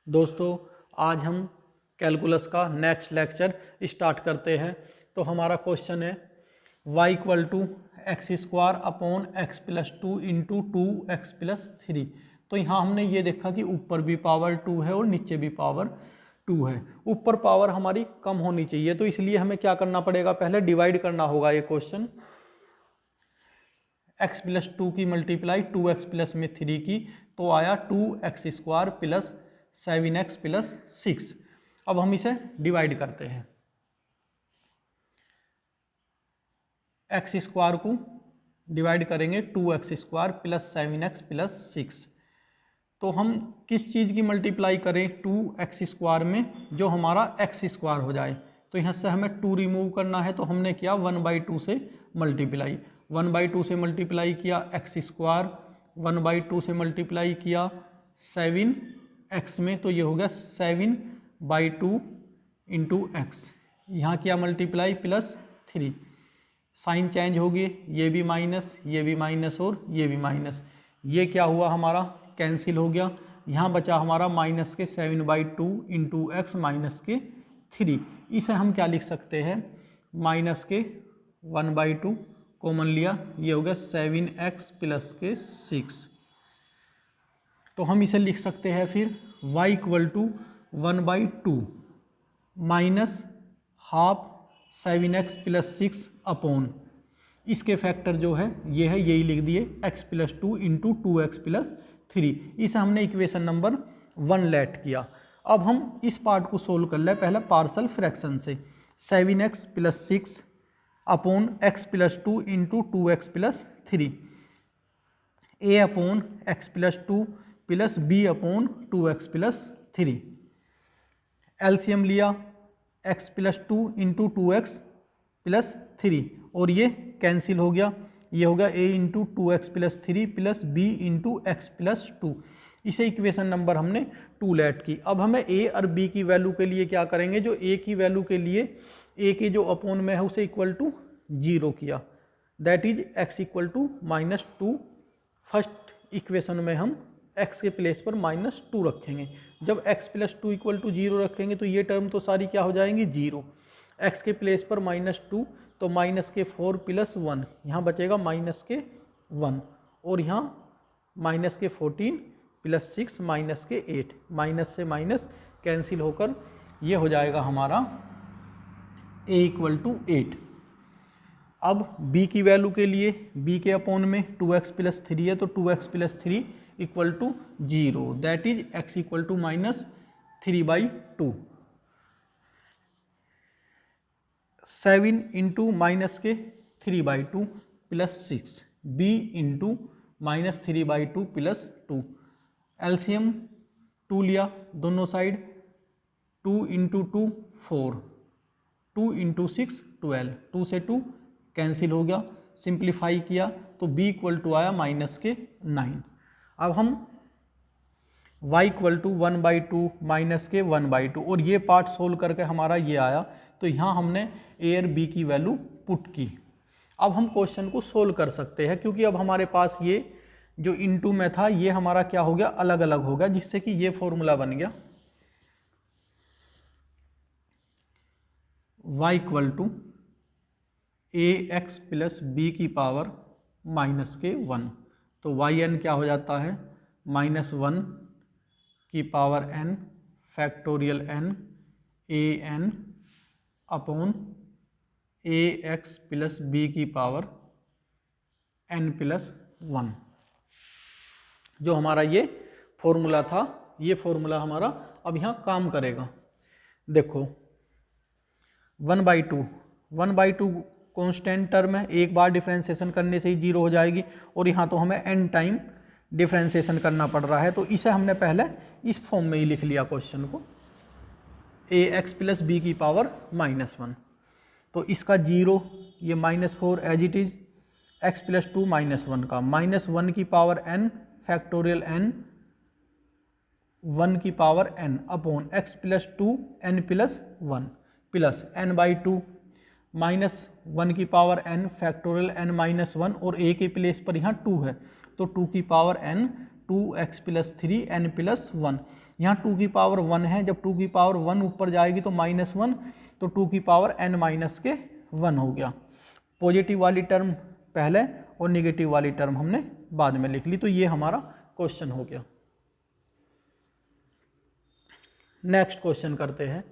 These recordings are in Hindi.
दोस्तों, आज हम कैलकुलस का नेक्स्ट लेक्चर स्टार्ट करते हैं। तो हमारा क्वेश्चन है y equal to x square upon x plus two into two x plus three. तो यहाँ हमने ये देखा कि ऊपर भी पावर 2 है और नीचे भी पावर 2 है। ऊपर पावर हमारी कम होनी चाहिए, तो इसलिए हमें क्या करना पड़ेगा, पहले डिवाइड करना होगा ये क्वेश्चन। एक्स प्लस टू की मल्टीप्लाई टू एक्स प्लस में थ्री की, तो आया two x square plus 7x plus 6। अब हम इसे डिवाइड करते हैं। एक्स स्क्वायर को डिवाइड करेंगे 2x square plus 7x plus 6। तो हम किस चीज़ की मल्टीप्लाई करें 2x स्क्वायर में, जो हमारा x स्क्वायर हो जाए। तो यहाँ से हमें 2 रिमूव करना है, तो हमने किया 1/2 से मल्टीप्लाई। 1/2 से मल्टीप्लाई किया x स्क्वायर, 1/2 से मल्टीप्लाई किया 7x में, तो ये हो गया 7/2 इंटू एक्स। यहाँ किया मल्टीप्लाई प्लस 3, साइन चेंज हो गए, ये भी माइनस, ये भी माइनस और ये भी माइनस। ये क्या हुआ, हमारा कैंसिल हो गया। यहाँ बचा हमारा माइनस के 7/2 इंटू एक्स माइनस के 3। इसे हम क्या लिख सकते हैं, माइनस के 1/2 कॉमन लिया, ये हो गया 7x प्लस के 6। तो हम इसे लिख सकते हैं फिर y equal to 1/2 minus half 7x plus 6 upon, इसके फैक्टर जो है ये है, यही लिख दिए x plus 2 into 2x plus 3। इसे हमने इक्वेशन नंबर 1 लेट किया। अब हम इस पार्ट को सोल्व कर ले पहले पार्शल फ्रैक्शन से। 7x plus 6 upon x plus 2 into 2x plus 3, a upon x plus 2 plus b upon 2x plus 3। LCM लिया x plus 2 into 2x plus 3 और ये कैंसिल हो गया, ये हो गया a into 2x plus 3 plus b into x plus 2। इसे इक्वेशन नंबर हमने 2 लेट की। अब हमें a और b की वैल्यू के लिए क्या करेंगे, जो a की वैल्यू के लिए a के जो अपॉन में है उसे इक्वल टू 0 किया, that is x equal to -2। First equation में हम x के प्लेस पर -2 रखेंगे। जब x प्लस 2 इक्वल टू 0 रखेंगे तो ये टर्म तो सारी क्या हो जाएंगी, 0। x के प्लेस पर -2, तो माइनस के 4 प्लस 1, यहाँ बचेगा माइनस के 1, और यहाँ माइनस के 14 प्लस 6 माइनस के 8। माइनस से माइनस कैंसिल होकर ये हो जाएगा हमारा a इक्वल टू 8। अब b की वैल्यू के लिए, b के अपॉन में 2x प्लस 3 है, तो 2x plus 3 equal to 0, that is x equal to -3/2। 7 into minus के 3/2 plus 6, b into -3/2 plus 2। LCM 2 लिया दोनों साइड, 2 इंटू 2 4, 2 इंटू 6 12, 2 से 2 कैंसिल हो गया, सिंप्लीफाई किया तो b इक्वल टू आया माइनस के 9। अब हम y इक्वल टू 1/2 माइनस के 1/2, और ये पार्ट सोल्व करके हमारा ये आया, तो यहाँ हमने a और b की वैल्यू पुट की। अब हम क्वेश्चन को सोल्व कर सकते हैं, क्योंकि अब हमारे पास ये जो इनटू में था ये हमारा क्या हो गया, अलग अलग हो गया, जिससे कि ये फॉर्मूला बन गया y equal to ax plus b की पावर माइनस के 1। तो yn क्या हो जाता है, -1 की power n factorial n a n upon ax plus b की पावर n प्लस 1। जो हमारा ये फॉर्मूला था, ये फॉर्मूला हमारा अब यहाँ काम करेगा। देखो 1/2 कांस्टेंट टर्म है, एक बार डिफरेंशिएशन करने से ही 0 हो जाएगी, और यहाँ तो हमें n टाइम डिफरेंशिएशन करना पड़ रहा है, तो इसे हमने पहले इस फॉर्म में ही लिख लिया क्वेश्चन को, ax प्लस b की पावर -1। तो इसका 0, ये -4 as it is, x plus 2 -1 का -1 की पावर n फैक्टोरियल n 1 की power n upon x plus 2 n plus 1 plus n/2 -1 की पावर n फैक्टोरियल n -1, और a के प्लेस पर यहाँ 2 है, तो 2 की power n 2x plus 3n plus 1। यहाँ 2 की पावर 1 है, जब 2 की पावर 1 ऊपर जाएगी तो -1, तो 2 की पावर n माइनस के 1 हो गया। पॉजिटिव वाली टर्म पहले और नेगेटिव वाली टर्म हमने बाद में लिख ली। तो ये हमारा क्वेश्चन हो गया। नेक्स्ट क्वेश्चन करते हैं।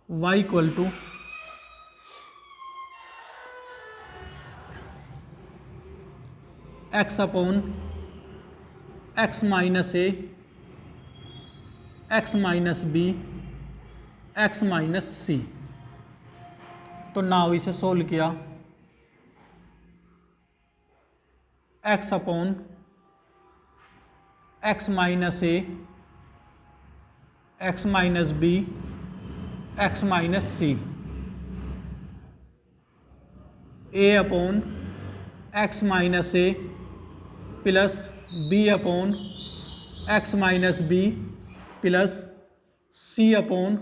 y equal to x upon x minus a, x minus b, x minus c। तो नाउ इसे सोल्व किया, x upon x minus a, x minus b, x minus c, a upon x minus a plus b upon x minus b plus c upon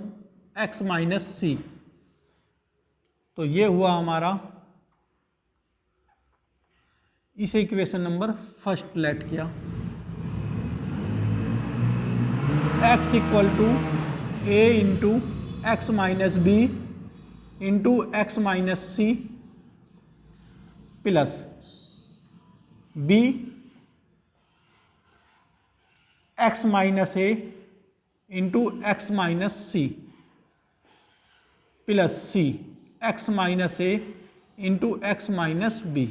x minus c। तो ये हुआ हमारा, इसे इक्वेशन नंबर फर्स्ट लेट किया। x equal to a into x minus B into x minus C plus B X minus A into x minus C plus C X minus A into x minus B.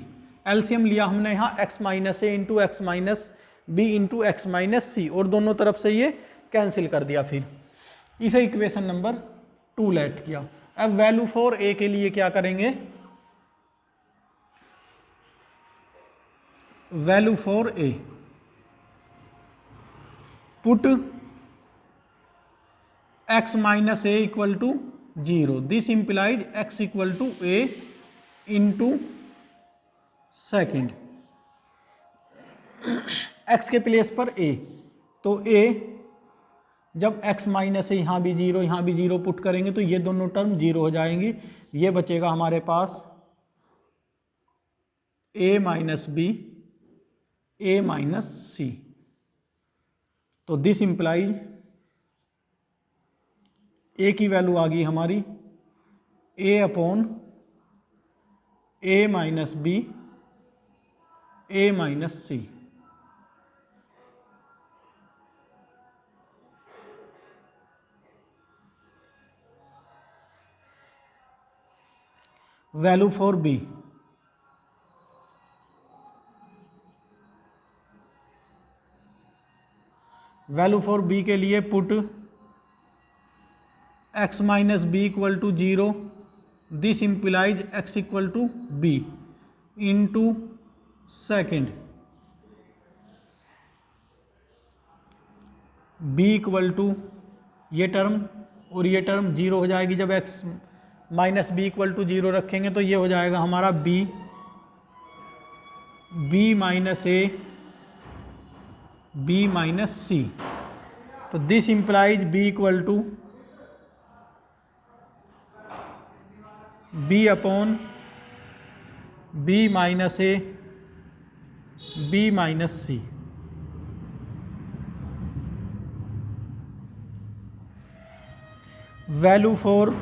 LCM लिया हमने यहाँ X minus A into x minus B into x minus C और दोनों तरफ से ये कैंसिल कर दिया। फिर इसे इक्वेशन नंबर 2 लेट किया। अब वैल्यू फॉर ए के लिए क्या करेंगे, value for a put x minus a equal to 0। This implies x equal to a into second. एक्स के प्लेस पर ए, तो ए जब x माइनस है यहाँ भी 0 यहाँ भी 0 पुट करेंगे तो ये दोनों टर्म 0 हो जाएंगी। ये बचेगा हमारे पास a minus B a minus C. तो दिस इंप्लाइज a की वैल्यू आ गई हमारी a upon a minus B a minus C. Value for B, value for B के लिए put x minus B equal to 0। This implies x equal to B into second B equal to ये टर्म और ये टर्म 0 हो जाएगी। जब X minus B equal to 0 रखेंगे तो ये हो जाएगा हमारा B minus A B minus C. तो this implies B equal to B upon B minus A B minus C. Value for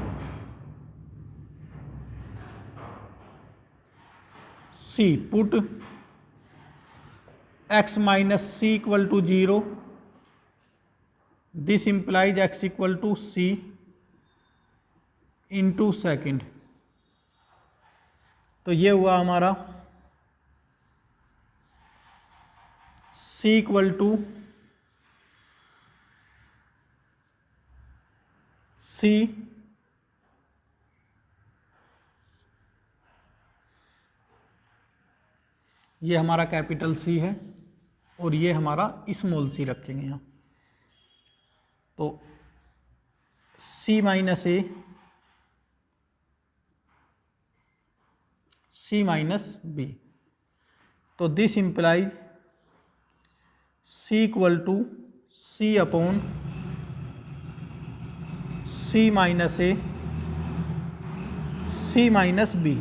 C put x minus C equal to 0। This implies x equal to C into second. तो ये हुआ हमारा c इक्वल टू सी ये हमारा कैपिटल सी है और ये हमारा स्मॉल सी रखेंगे यहाँ। तो सी माइनस ए सी माइनस बी, तो this implies c equal to c upon C minus A C minus b.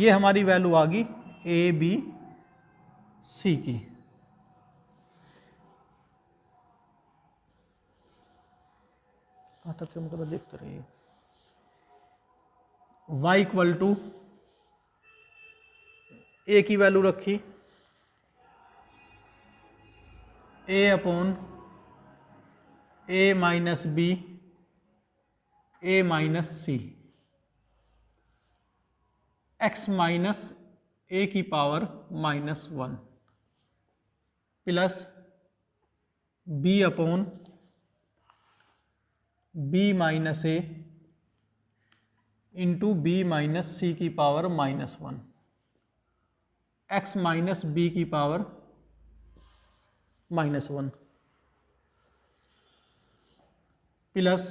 ये हमारी वैल्यू आ गई ए बी सी की। कहाँ तक से मतलब देखते रहिए। y इक्वल टू ए की वैल्यू रखी A upon A minus B A minus C, X minus A की power -1 plus B upon B minus A into B minus C की पावर -1, एक्स माइनस बी की पावर -1 प्लस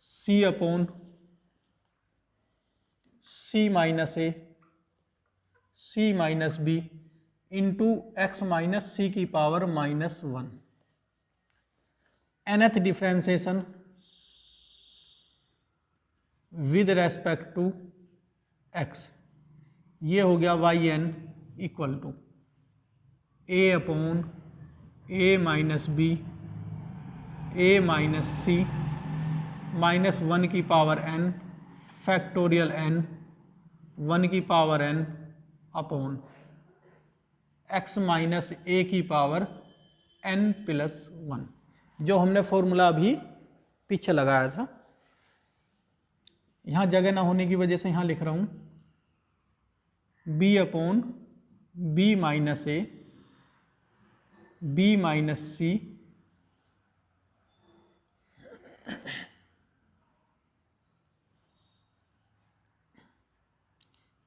सी अपॉन सी माइनस ए सी minus B into x minus C की power -1। nth differentiation with respect to x, ये हो गया yn equal to A upon A minus B A minus C -1 की पावर n फैक्टोरियल n 1 की power n upon x minus A की पावर n प्लस 1, जो हमने फॉर्मूला अभी पीछे लगाया था। यहाँ जगह ना होने की वजह से यहाँ लिख रहा हूँ b upon B minus A B minus C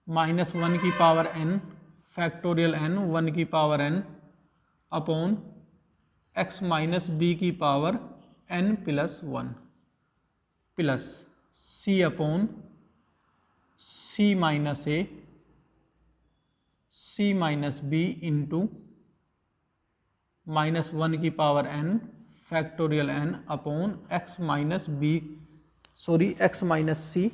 -1 की पावर n फैक्टोरियल n 1 की power n upon x minus B की power n plus 1 plus c upon c minus A c minus B into -1 की power n factorial n upon x minus B x minus C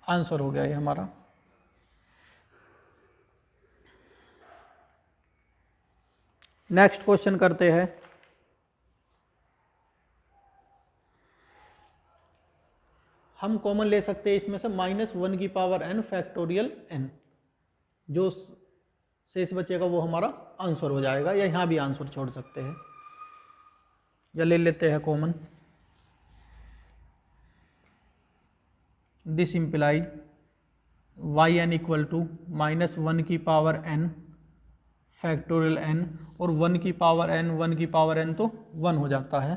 answer हो गया ये हमारा। नेक्स्ट क्वेश्चन करते हैं। हम कॉमन ले सकते हैं इसमें से -1 की पावर n फैक्टोरियल n, जो शेष बचेगा वो हमारा आंसर हो जाएगा, या यहाँ भी आंसर छोड़ सकते हैं, या ले लेते हैं common. This implies yn equal to -1 की पावर n फैक्टोरियल n, और 1 की पावर n तो 1 हो जाता है।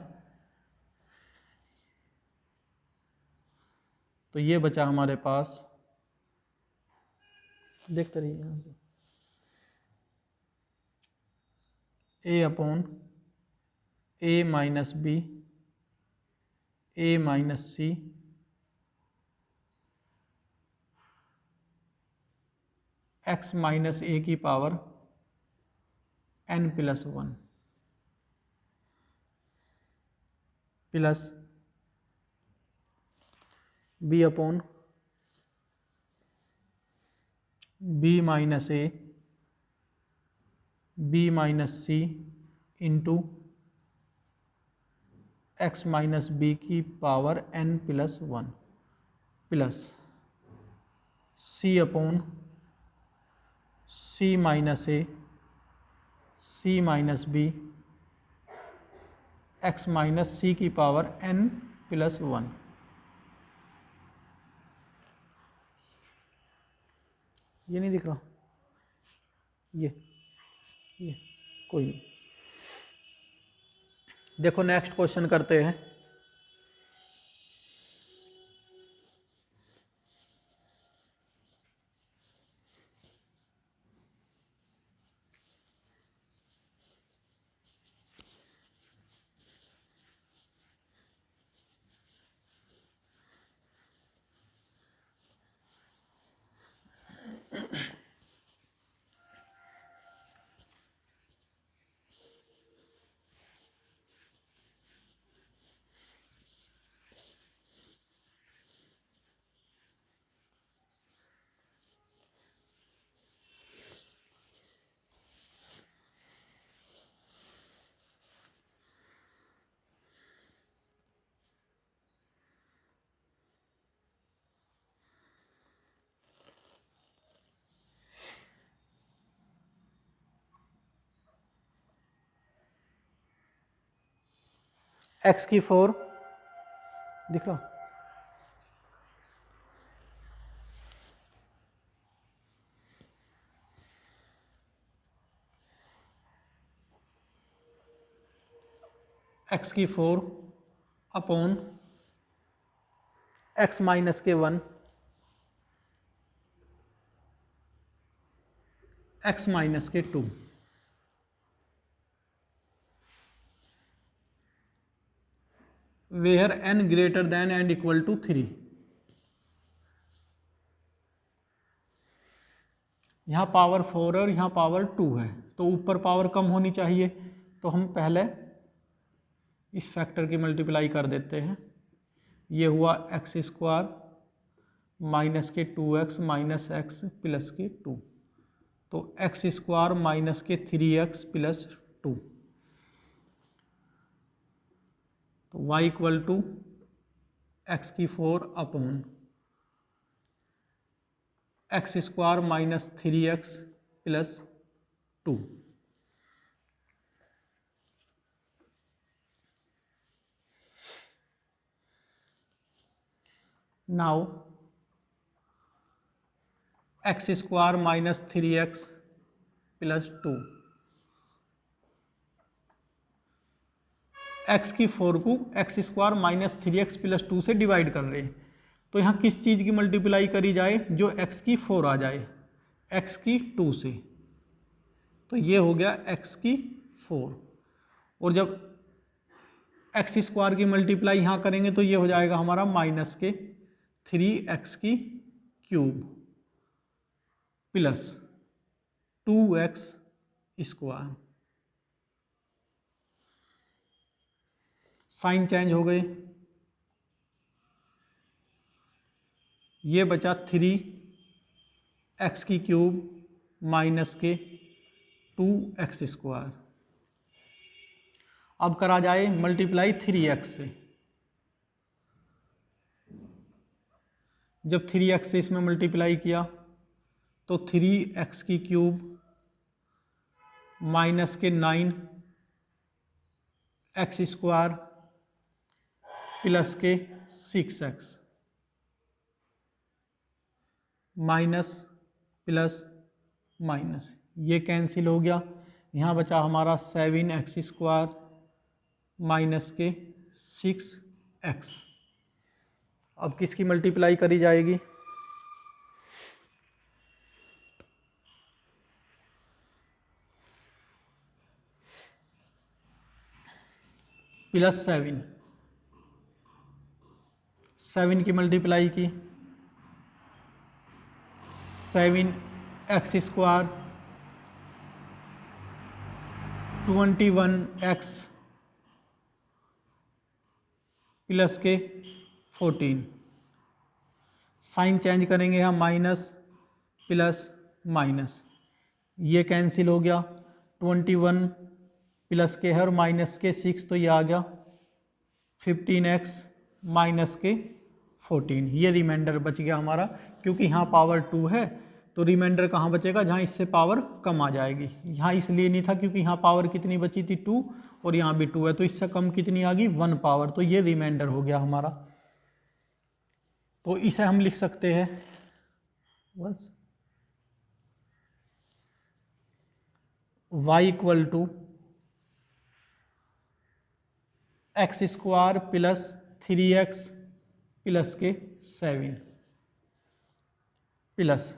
तो ये बचा हमारे पास, देखते रहिए यहाँ से, a upon a minus B a minus C x minus A की power n plus 1 plus b upon B minus A B minus C into x minus B की power n plus 1 plus c upon सी माइनस ए सी minus B X minus C की पावर n प्लस 1। ये नहीं दिख रहा, ये कोई नहीं। देखो नेक्स्ट क्वेश्चन करते हैं। x की 4 दिख रहा, x की 4 अपॉन x माइनस के 1, x माइनस के 2, where n greater than and equal to 3। यहाँ पावर 4 है और यहाँ पावर 2 है, तो ऊपर पावर कम होनी चाहिए, तो हम पहले इस फैक्टर की मल्टीप्लाई कर देते हैं। ये हुआ एक्स स्क्वायर माइनस के 2x माइनस एक्स प्लस के 2, तो एक्स स्क्वायर माइनस के 3x प्लस 2, तो y इक्वल टू एक्स की 4 upon x square minus 3x plus 2। Now x square minus 3x plus 2, x की 4 को x square minus 3x plus 2 से डिवाइड कर रहे हैं, तो यहाँ किस चीज़ की मल्टीप्लाई करी जाए, जो x की 4 आ जाए x की 2 से, तो ये हो गया x की 4, और जब एक्स स्क्वायर की मल्टीप्लाई यहाँ करेंगे तो ये हो जाएगा हमारा माइनस के 3x की cube plus 2x square. Sign change हो गए, ये बचा 3x की क्यूब माइनस के 2x स्क्वायर। अब करा जाए मल्टीप्लाई 3x से, जब 3x से इसमें मल्टीप्लाई किया तो 3x की क्यूब माइनस के 9x स्क्वायर प्लस के 6x माइनस प्लस माइनस, ये कैंसिल हो गया, यहाँ बचा हमारा 7x स्क्वायर माइनस के 6x। अब किसकी मल्टीप्लाई करी जाएगी, प्लस 7 की मल्टीप्लाई की, 7x स्क्वायर 21x प्लस के 14, साइन चेंज करेंगे यहाँ माइनस प्लस माइनस, ये कैंसिल हो गया, 21 प्लस के हर माइनस के 6, तो ये आ गया 15x माइनस के 14, ये रिमाइंडर बच गया हमारा, क्योंकि यहाँ पावर 2 है तो रिमाइंडर कहाँ बचेगा, जहाँ इससे पावर कम आ जाएगी। यहाँ इसलिए नहीं था क्योंकि यहाँ पावर कितनी बची थी 2 और यहाँ भी 2 है, तो इससे कम कितनी आ गई 1 पावर, तो ये रिमाइंडर हो गया हमारा। तो इसे हम लिख सकते हैं बस y equal to x square plus 3x plus के 7 प्लस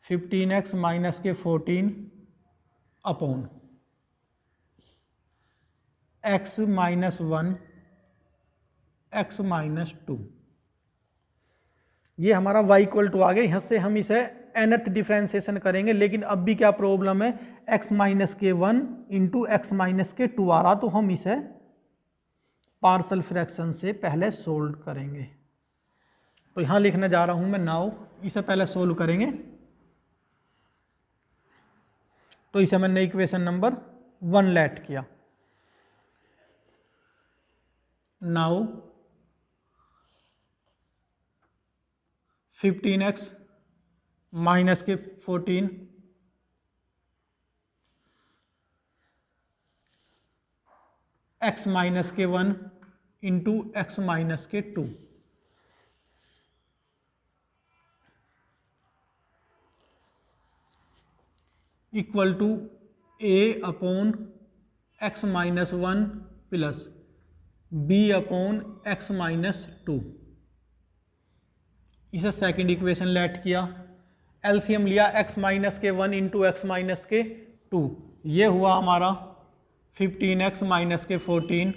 15x माइनस के 14 upon x minus 1 x minus 2। ये हमारा y इक्वल टू आ गया। यहाँ से हम इसे nth डिफ्रेंसिएशन करेंगे, लेकिन अब भी क्या प्रॉब्लम है, x माइनस के 1 इंटू एक्स माइनस के 2 आ रहा, तो हम इसे पार्शल फ्रैक्शन से पहले सोल्व करेंगे। तो यहाँ लिखने जा रहा हूँ मैं नाउ, इसे पहले सोल्व करेंगे। तो इसे मैंने इक्वेशन नंबर 1 लेट किया। नाउ 15x माइनस के 14 x माइनस के 1 इंटू एक्स माइनस के 2 equal to a upon x minus 1 plus b upon x minus 2। इसे सेकंड इक्वेशन लेट किया, एलसीएम लिया x माइनस के 1 इंटू एक्स माइनस के 2, ये हुआ हमारा 15x माइनस के 14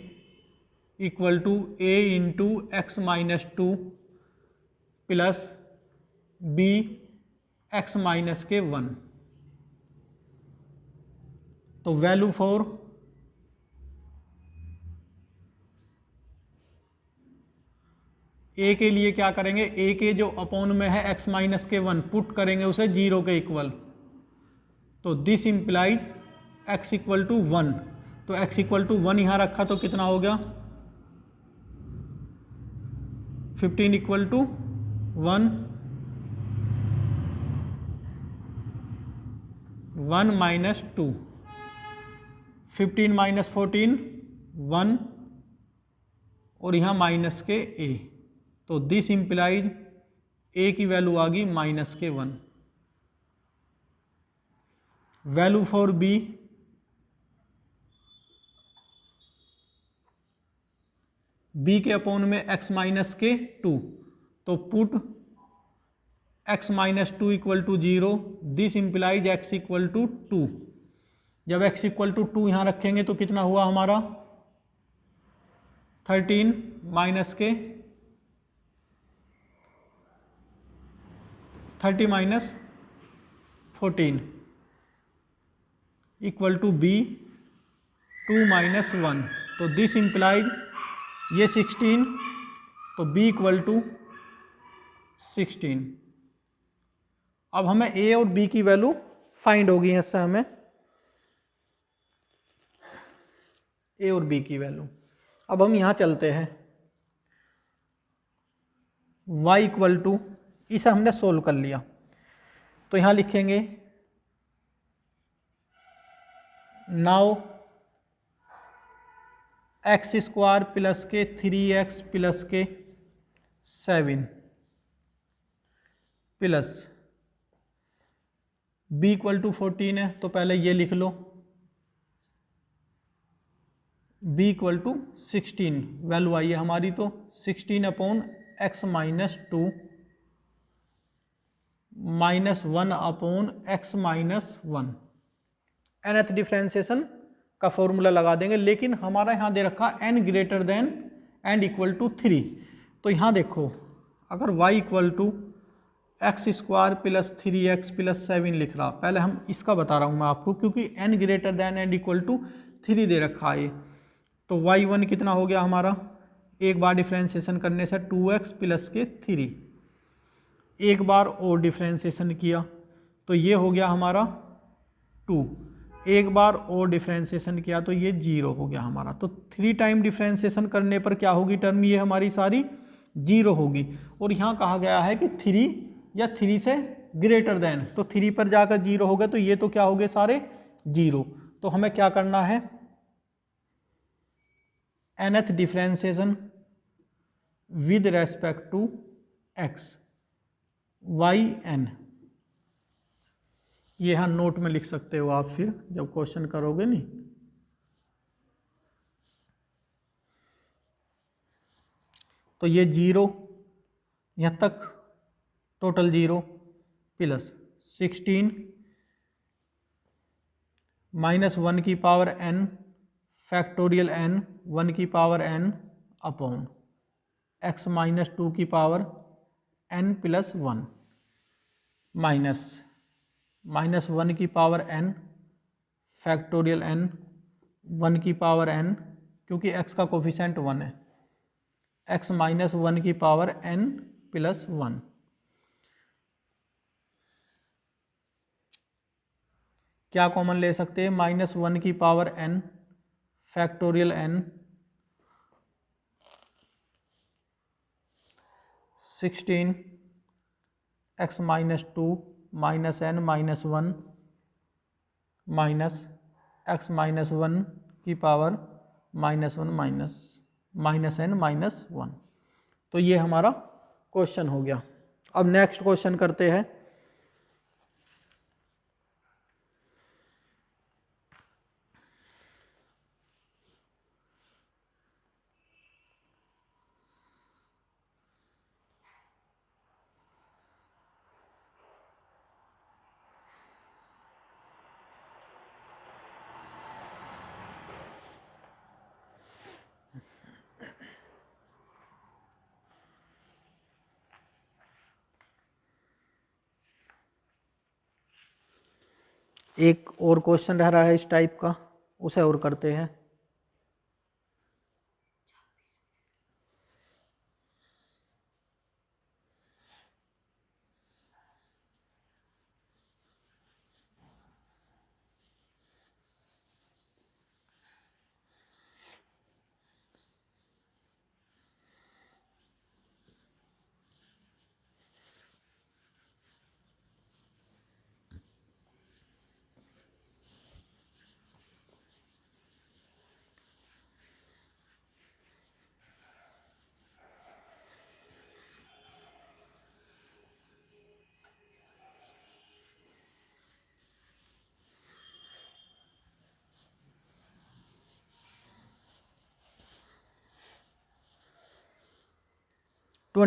equal to a into x minus 2 plus b x minus के 1। तो वैल्यू फॉर a के लिए क्या करेंगे, a के जो अपॉन में है x माइनस के 1 पुट करेंगे उसे 0 के इक्वल, तो this implies x equal to 1। तो x इक्वल टू 1 यहाँ रखा तो कितना हो गया 15 इक्वल टू 1 माइनस 2, 15 माइनस 14 1 और यहाँ माइनस के a, तो दिस इंप्लाइज a की वैल्यू आ गई माइनस के 1। वैल्यू फॉर b, b के अपॉन में x माइनस के 2, तो put x minus 2 equal to 0, this implies x equal to 2। जब x इक्वल टू 2 यहाँ रखेंगे तो कितना हुआ हमारा 13 माइनस के 30 minus 14 equal to b 2 minus 1, तो दिस इंप्लाइज ये 16, तो b इक्वल टू 16। अब हमें a और b की वैल्यू फाइंड होगी, इससे हमें a और b की वैल्यू। अब हम यहाँ चलते हैं, y इक्वल टू, इसे हमने सोल्व कर लिया, तो यहाँ लिखेंगे नाउ एक्स स्क्वायर प्लस के 3x प्लस के 7 प्लस b इक्वल टू 14 है, तो पहले ये लिख लो, b इक्वल टू 16 वैल्यू आई है हमारी, तो 16 upon x minus 2 minus 1 upon x minus 1। nth differentiation का फॉर्मूला लगा देंगे, लेकिन हमारा यहाँ दे रखा n greater than and equal to 3। तो यहाँ देखो, अगर y equal to x square plus 3x plus 7 लिख रहा, पहले हम इसका बता रहा हूँ मैं आपको, क्योंकि n greater than and equal to 3 दे रखा है। तो y1 कितना हो गया हमारा, एक बार डिफ्रेंसिएशन करने से 2x प्लस के 3, एक बार और डिफ्रेंसिएशन किया तो ये हो गया हमारा 2, एक बार और डिफ्रेंसिएशन किया तो ये 0 हो गया हमारा। तो 3 टाइम डिफ्रेंसिएशन करने पर क्या होगी टर्म, ये हमारी सारी 0 होगी। और यहाँ कहा गया है कि 3 या 3 से ग्रेटर देन, तो 3 पर जाकर 0 हो गए, तो ये तो क्या हो गए सारे 0। तो हमें क्या करना है, nth differentiation with respect to x yn, ये हाँ नोट में लिख सकते हो आप फिर जब क्वेश्चन करोगे नहीं। तो ये 0 यहाँ तक टोटल 0 प्लस 16 माइनस 1 की पावर n फैक्टोरियल n 1 की power n upon x minus 2 की पावर n प्लस 1 माइनस 1 की पावर n फैक्टोरियल n 1 की पावर n, क्योंकि x का कोफिशिएंट 1 है, x माइनस 1 की पावर n प्लस 1। क्या कॉमन ले सकते हैं, माइनस 1 की power n factorial n 16 x minus 2 minus n minus 1 minus x minus 1 की power minus 1 minus n minus 1। तो ये हमारा क्वेश्चन हो गया। अब नेक्स्ट क्वेश्चन करते हैं। एक और क्वेश्चन रह रहा है इस टाइप का, उसे और करते हैं। टू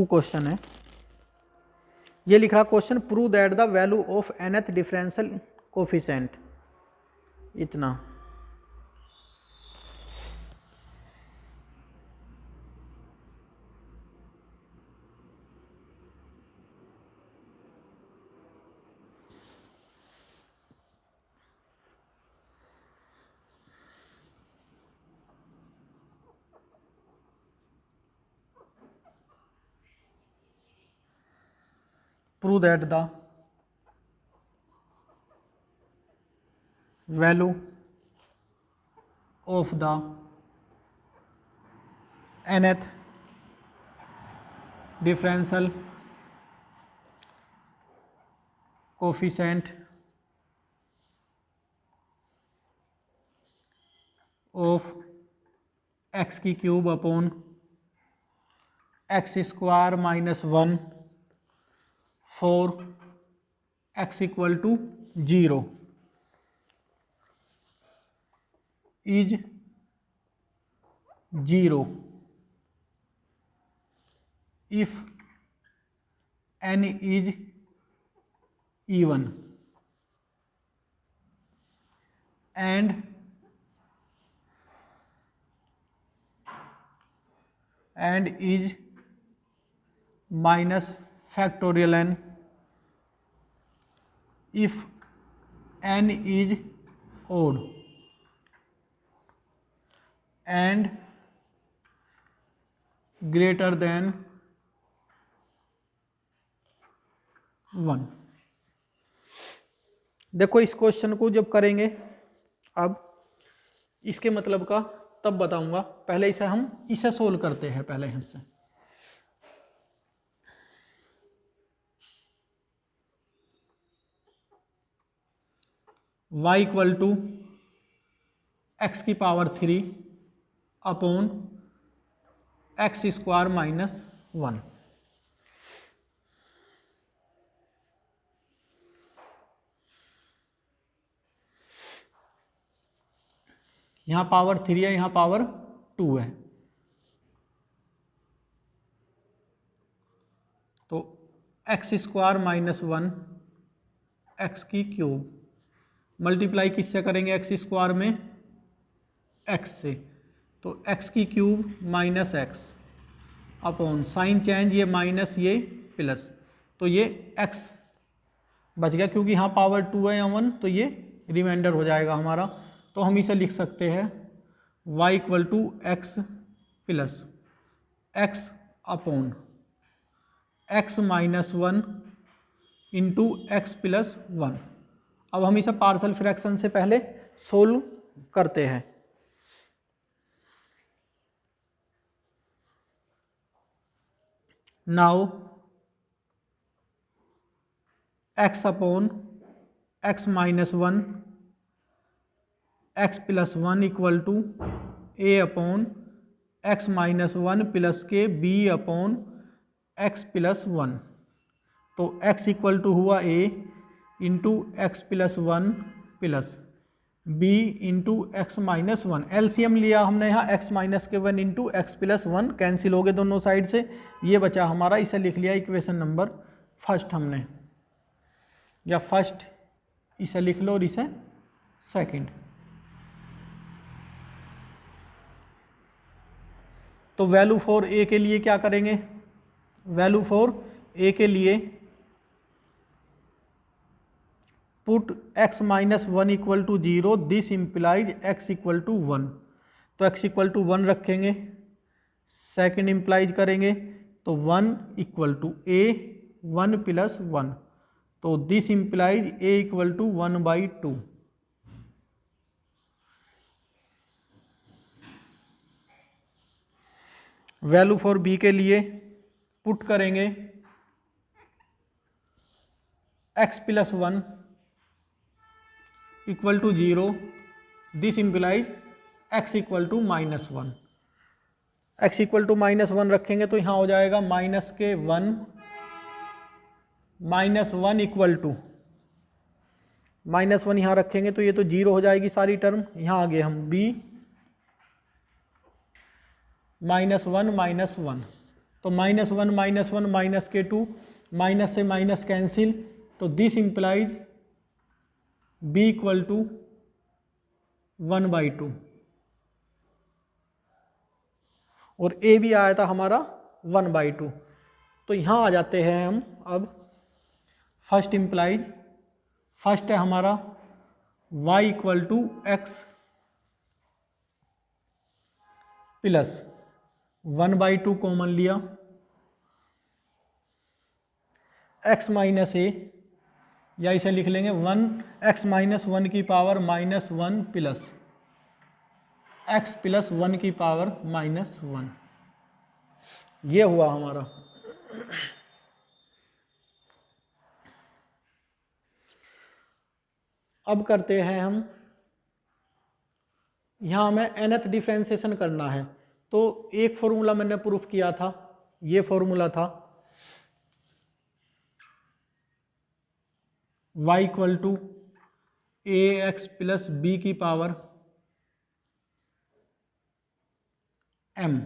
क्वेश्चन है, ये लिखा question, prove that the value of nth differential coefficient, इतना। Prove that the value of the nth differential coefficient of x की cube upon x square minus 1 for x equal to 0 is 0 if n is even and is minus factorial n if n is odd and greater than 1। देखो इस क्वेश्चन को जब करेंगे, अब इसके मतलब का तब बताऊंगा, पहले इसे हम इसे सोल्व करते हैं पहले इससे। y इक्वल टू एक्स की power 3 upon x square minus 1। यहाँ पावर 3 है, यहाँ पावर 2 है, तो एक्स स्क्वायर माइनस 1 एक्स की क्यूब मल्टीप्लाई किससे करेंगे, एक्स स्क्वायर में एक्स से, तो एक्स की cube minus x upon sine change, ये माइनस ये प्लस, तो ये एक्स बच गया क्योंकि यहाँ पावर 2 है या 1, तो ये रिमाइंडर हो जाएगा हमारा। तो हम इसे लिख सकते हैं y equal to x plus x upon x minus 1 into x plus 1। अब हम इसे पार्शियल फ्रैक्शन से पहले सोल्व करते हैं। Now x upon x minus 1 x plus 1 equal to A upon x minus 1 plus के बी अपॉन एक्स प्लस 1। तो x इक्वल टू हुआ a into x plus 1 plus b into x minus 1। LCM लिया हमने यहाँ x माइनस के 1 इंटू एक्स प्लस 1, कैंसिल हो गए दोनों साइड से, ये बचा हमारा, इसे लिख लिया इक्वेशन नंबर फर्स्ट हमने, या फर्स्ट इसे लिख लो और इसे सेकंड। तो वैल्यू फॉर a के लिए क्या करेंगे, वैल्यू फॉर a के लिए put x minus 1 equal to 0, this implies x equal to 1। तो x इक्वल टू 1 रखेंगे, सेकंड इम्प्लाइज करेंगे तो 1 इक्वल टू a 1 प्लस 1, तो this implies a equal to 1/2। Value for b के लिए पुट करेंगे x plus 1 equal to 0, this implies x equal to minus 1। x equal to minus 1 रखेंगे तो यहाँ हो जाएगा माइनस के 1 माइनस 1 इक्वल टू माइनस 1, यहाँ रखेंगे तो ये तो 0 हो जाएगी सारी टर्म। यहाँ आगे हम b माइनस 1 माइनस 1, तो माइनस 1 माइनस 1 माइनस के 2, माइनस से माइनस कैंसिल, तो this implies b equal to 1/2। और a भी आया था हमारा 1/2। तो यहाँ आ जाते हैं हम अब फर्स्ट इम्प्लाइज, फर्स्ट है हमारा y equal to x plus 1/2 common लिया, x माइनस a, या इसे लिख लेंगे 1 x माइनस 1 की power minus 1 plus x plus 1 की पावर माइनस 1, ये हुआ हमारा। अब करते हैं हम, यहाँ हमें nth डिफरेंशिएशन करना है, तो एक फॉर्मूला मैंने प्रूफ किया था, ये फॉर्मूला था y equal to a x plus b की पावर m।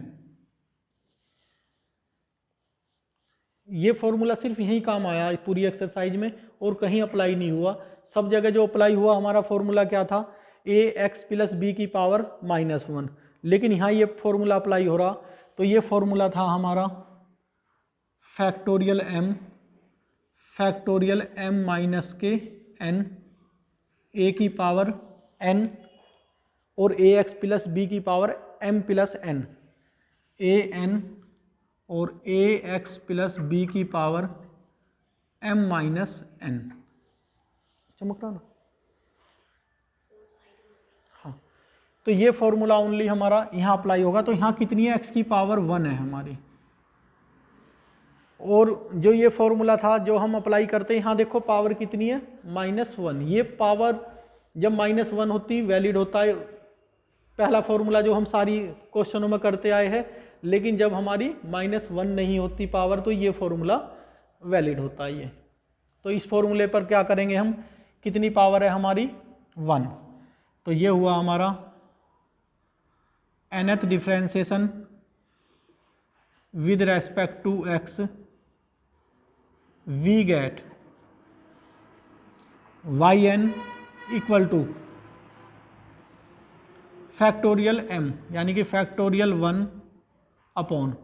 ये फॉर्मूला सिर्फ यही काम आया पूरी एक्सरसाइज में, और कहीं अप्लाई नहीं हुआ। सब जगह जो अप्लाई हुआ हमारा फॉर्मूला क्या था, ए एक्स प्लस बी की पावर माइनस 1, लेकिन यहाँ ये फॉर्मूला अप्लाई हो रहा। तो ये फॉर्मूला था हमारा फैक्टोरियल m माइनस के n, a की पावर n और ए एक्स प्लस बी की power m plus n, a n और ए एक्स प्लस बी की पावर m माइनस n। चमक रहा ना, हाँ। तो ये फॉर्मूला ओनली हमारा यहाँ अप्लाई होगा। तो यहाँ कितनी है, x की पावर 1 है हमारी, और जो ये फॉर्मूला था जो हम अप्लाई करते हैं, यहाँ देखो पावर कितनी है, -1। ये पावर जब -1 होती वैलिड होता है पहला फॉर्मूला जो हम सारी क्वेश्चनों में करते आए हैं, लेकिन जब हमारी -1 नहीं होती पावर तो ये फॉर्मूला वैलिड होता है ये। तो इस फॉर्मूले पर क्या करेंगे हम, कितनी पावर है हमारी 1, तो ये हुआ हमारा nth differentiation with respect to x, we get yn equal to factorial m, यानी कि फैक्टोरियल 1 अपॉन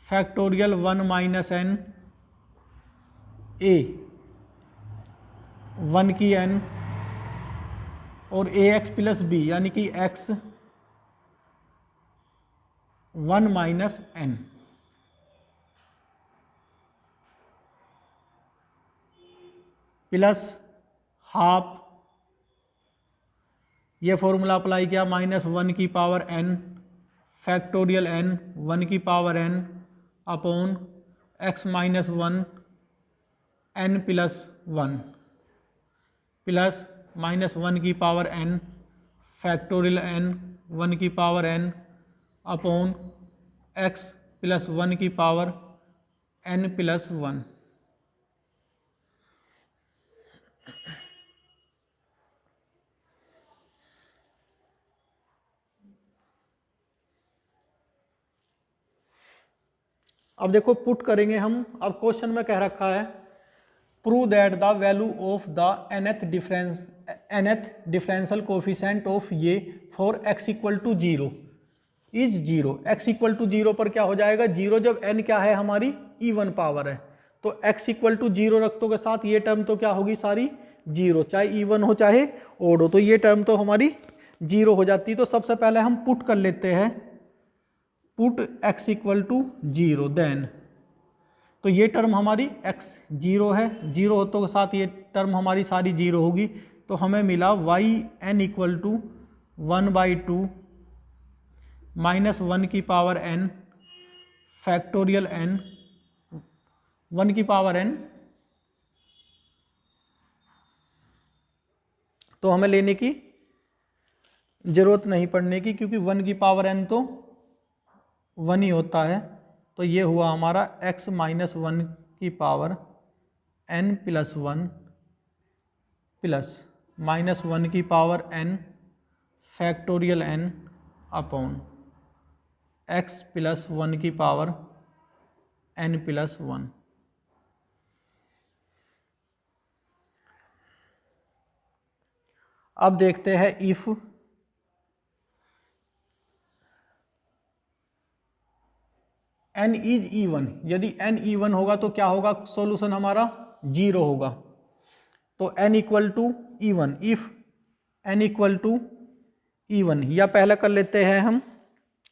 फैक्टोरियल 1 माइनस n a 1 की n और ax प्लस b, यानी कि x 1 minus n plus half, ये फॉर्मूला अप्लाई किया, -1 की पावर n फैक्टोरियल n 1 की power n upon x minus 1 n plus 1 plus -1 की पावर n फैक्टोरियल n 1 की power n upon x plus 1 की पावर n प्लस 1। अब देखो पुट करेंगे हम। अब क्वेश्चन में कह रखा है prove that the value of the nth differential coefficient of ये for x equal to 0 is 0। x equal to 0 पर क्या हो जाएगा 0, जब n क्या है हमारी इवन पावर है, तो x इक्वल टू 0 रखतों के साथ ये टर्म तो क्या होगी सारी 0, चाहे इवन हो चाहे ओड हो, तो ये टर्म तो हमारी 0 हो जाती। तो सबसे पहले हम पुट कर लेते हैं, put x equal to 0, then तो ये टर्म हमारी x 0 है, 0 होतों के साथ ये टर्म हमारी सारी 0 होगी, तो हमें मिला yn इक्वल टू 1/2 -1 की पावर n फैक्टोरियल n 1 की पावर n, तो हमें लेने की जरूरत नहीं पड़ने की, क्योंकि 1 की पावर n तो 1 ही होता है। तो ये हुआ हमारा x माइनस 1 की पावर n प्लस 1 प्लस -1 की power n factorial n upon x plus 1 की पावर n प्लस 1। अब देखते हैं इफ n इज इवन, यदि n इवन होगा तो क्या होगा, सॉल्यूशन हमारा 0 होगा। तो n equal to even, if n equal to even, या पहले कर लेते हैं हम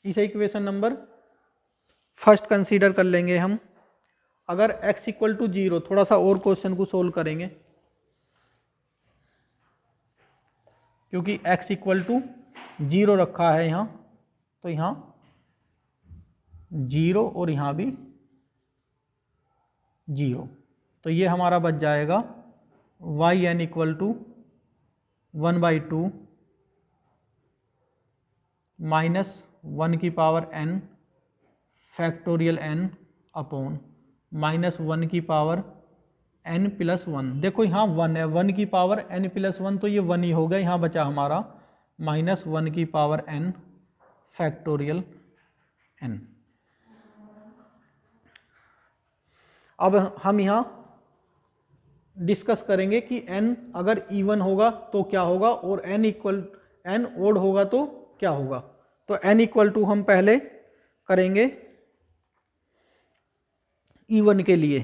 इसे इक्वेशन नंबर फर्स्ट कंसीडर कर लेंगे हम। अगर x इक्वल टू 0, थोड़ा सा और क्वेश्चन को सोल्व करेंगे, क्योंकि x इक्वल टू 0 रखा है यहाँ, तो यहाँ 0 और यहाँ भी 0, तो ये हमारा बच जाएगा yn इक्वल टू 1/2 -1 की power n factorial n upon -1 की पावर n प्लस 1। देखो यहाँ 1 है, 1 की पावर n प्लस 1, तो ये 1 ही हो गया। यहाँ बचा हमारा -1 की पावर n फैक्टोरियल n। अब हम यहाँ डिस्कस करेंगे कि n अगर इवन होगा तो क्या होगा और n ओड होगा तो क्या होगा। तो n इक्वल टू हम पहले करेंगे इवन के लिए,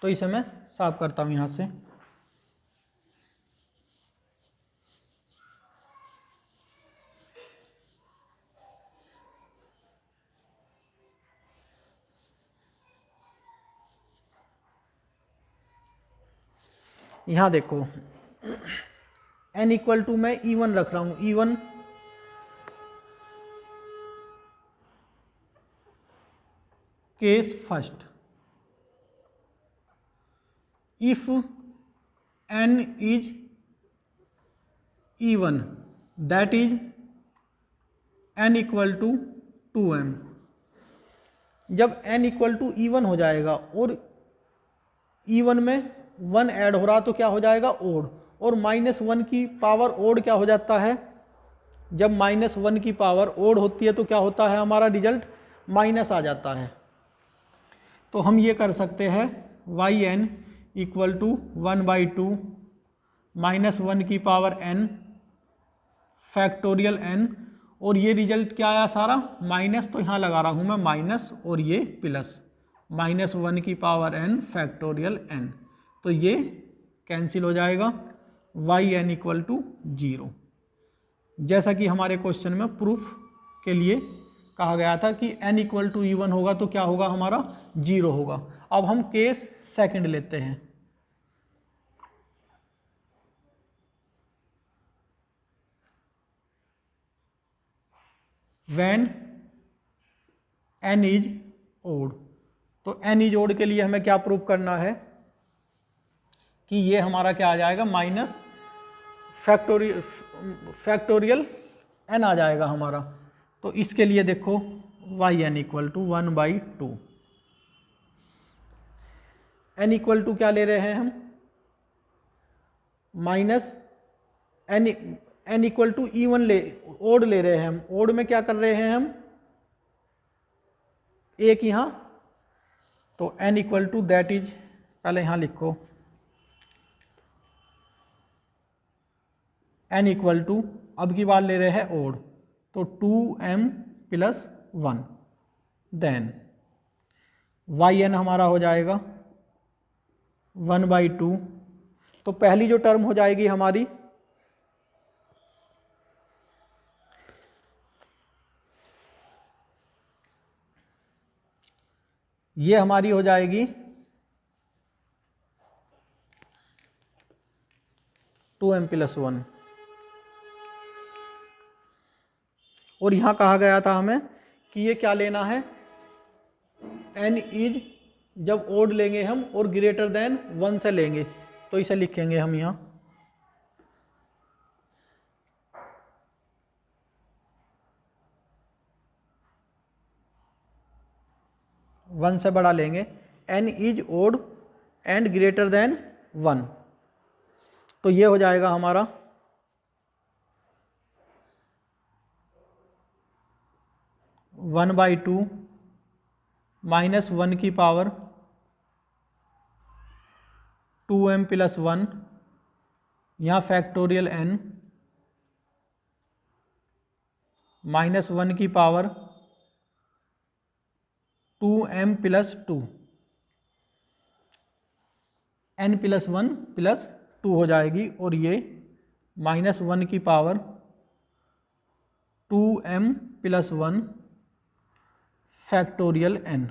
तो इसे मैं साफ करता हूं यहां से। यहां देखो n इक्वल टू मैं इवन रख रहा हूं, even case first, if n is even, that is n equal to 2m। जब n इक्वल टू इवन हो जाएगा और इवन में 1 ऐड हो रहा तो क्या हो जाएगा ओड, और -1 की पावर ओड क्या हो जाता है, जब -1 की पावर ओड होती है तो क्या होता है, हमारा रिजल्ट माइनस आ जाता है। तो हम ये कर सकते हैं yn इक्वल टू 1/2 -1 की पावर n फैक्टोरियल n, और ये रिजल्ट क्या आया सारा माइनस, तो यहाँ लगा रहा हूँ मैं माइनस और ये प्लस, -1 की पावर n फैक्टोरियल n, तो ये कैंसिल हो जाएगा, yn इक्वल टू 0। जैसा कि हमारे क्वेश्चन में प्रूफ के लिए कहा गया था कि n इक्वल टू इवन होगा तो क्या होगा, हमारा 0 होगा। अब हम केस सेकंड लेते हैं। When n इज ओड, तो n इज ओड के लिए हमें क्या प्रूव करना है कि ये हमारा क्या आ जाएगा, माइनस फैक्टोरियल n आ जाएगा हमारा। तो इसके लिए देखो yn equal to 1/2, n equal to क्या ले रहे हैं हम, minus n equal to even odd ले रहे हैं हम। ओड में क्या कर रहे हैं हम, एक यहाँ, तो n equal to that is, पहले यहाँ लिखो n इक्वल टू, अब की बार ले रहे हैं ओड, तो 2m + 1, देन yn हमारा हो जाएगा 1/2। तो पहली जो टर्म हो जाएगी हमारी, ये हमारी हो जाएगी 2m + 1, और यहाँ कहा गया था हमें कि ये क्या लेना है, n इज, जब ओड लेंगे हम और ग्रेटर देन 1 से लेंगे, तो इसे लिखेंगे हम यहाँ 1 से बड़ा लेंगे, n is odd and greater than 1, तो ये हो जाएगा हमारा 1/2 -1 की पावर 2m + 1, यहाँ फैक्टोरियल n, -1 की पावर 2m + 2, n + 1 + 2 हो जाएगी, और ये -1 की पावर 2m + 1 फैक्टोरियल n।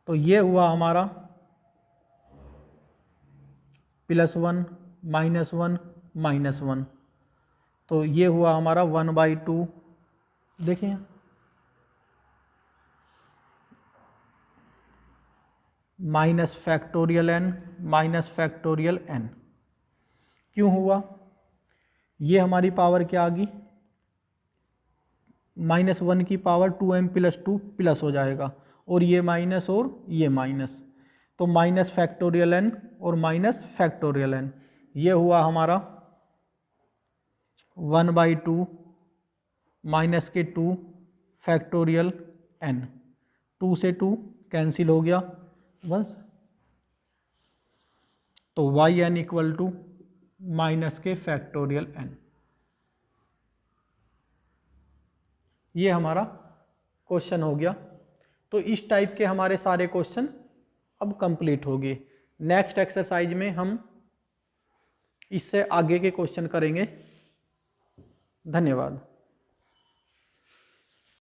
तो ये हुआ हमारा +1 -1 -1, तो ये हुआ हमारा 1/2, देखिए माइनस फैक्टोरियल n, क्यों हुआ, ये हमारी पावर क्या आ गई, -1 की पावर 2m + 2 प्लस हो जाएगा, और ये माइनस और ये माइनस, तो माइनस फैक्टोरियल n और माइनस फैक्टोरियल n, ये हुआ हमारा 1/2 माइनस के 2 फैक्टोरियल n, 2 से 2 कैंसिल हो गया 1, तो yn इक्वल टू माइनस के फैक्टोरियल n। ये हमारा क्वेश्चन हो गया। तो इस टाइप के हमारे सारे क्वेश्चन अब कंप्लीट हो गए। नेक्स्ट एक्सरसाइज में हम इससे आगे के क्वेश्चन करेंगे। धन्यवाद।